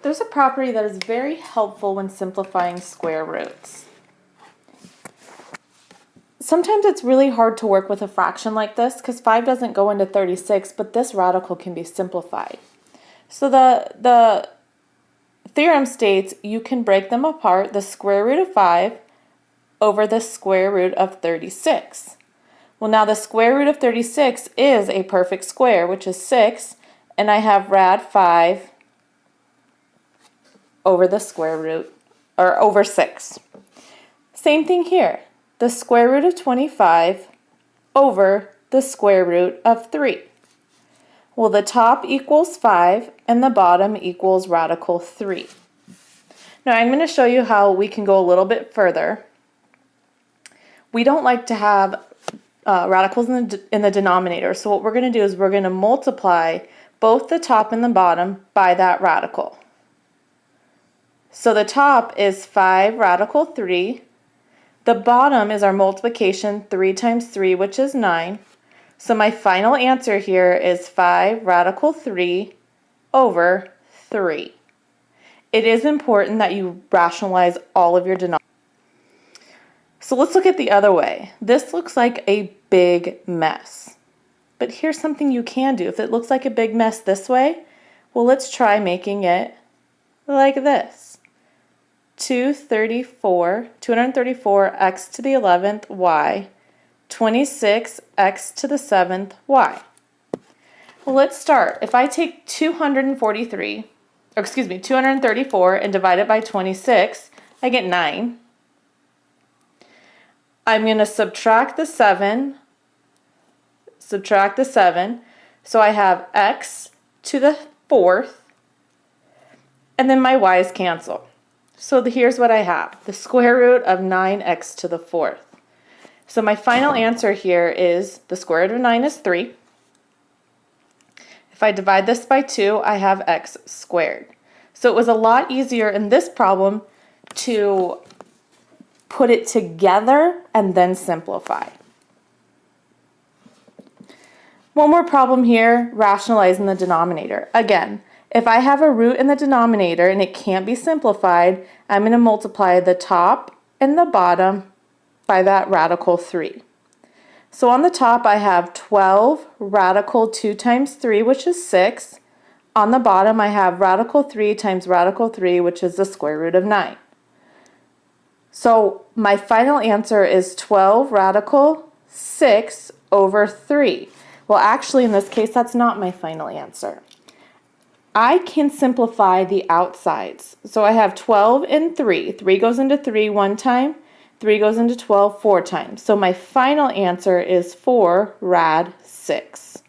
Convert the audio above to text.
There's a property that is very helpful when simplifying square roots. Sometimes it's really hard to work with a fraction like this because 5 doesn't go into 36, but this radical can be simplified. So the theorem states you can break them apart, the square root of 5 over the square root of 36. Well, now the square root of 36 is a perfect square, which is 6, and I have rad 5 over the square root, or over 6. Same thing here. The square root of 25 over the square root of 3. Well, the top equals 5 and the bottom equals radical 3. Now I'm going to show you how we can go a little bit further. We don't like to have radicals in the denominator, so what we're going to do is we're going to multiply both the top and the bottom by that radical. So the top is 5 radical 3. The bottom is our multiplication, 3 times 3, which is 9. So my final answer here is 5 radical 3 over 3. It is important that you rationalize all of your denominators. So let's look at the other way. This looks like a big mess. But here's something you can do. If it looks like a big mess this way, well, let's try making it like this. 234 x to the 11th y, 26 x to the 7th y. Well, let's start. If I take 234 and divide it by 26, I get 9. I'm going to subtract the 7, so I have x to the 4th, and then my y's cancel. So here's what I have, the square root of 9x to the 4th. So my final answer here is the square root of 9 is 3. If I divide this by 2, I have x squared. So it was a lot easier in this problem to put it together and then simplify. One more problem here, rationalizing the denominator. Again, if I have a root in the denominator and it can't be simplified, I'm going to multiply the top and the bottom by that radical 3. So on the top I have 12 radical 2 times 3, which is 6. On the bottom I have radical 3 times radical 3, which is the square root of 9. So my final answer is 12 radical 6 over 3. Well, actually in this case that's not my final answer. I can simplify the outsides. So I have 12 and 3. 3 goes into 3 one time. 3 goes into 12 4 times. So my final answer is 4 rad 6.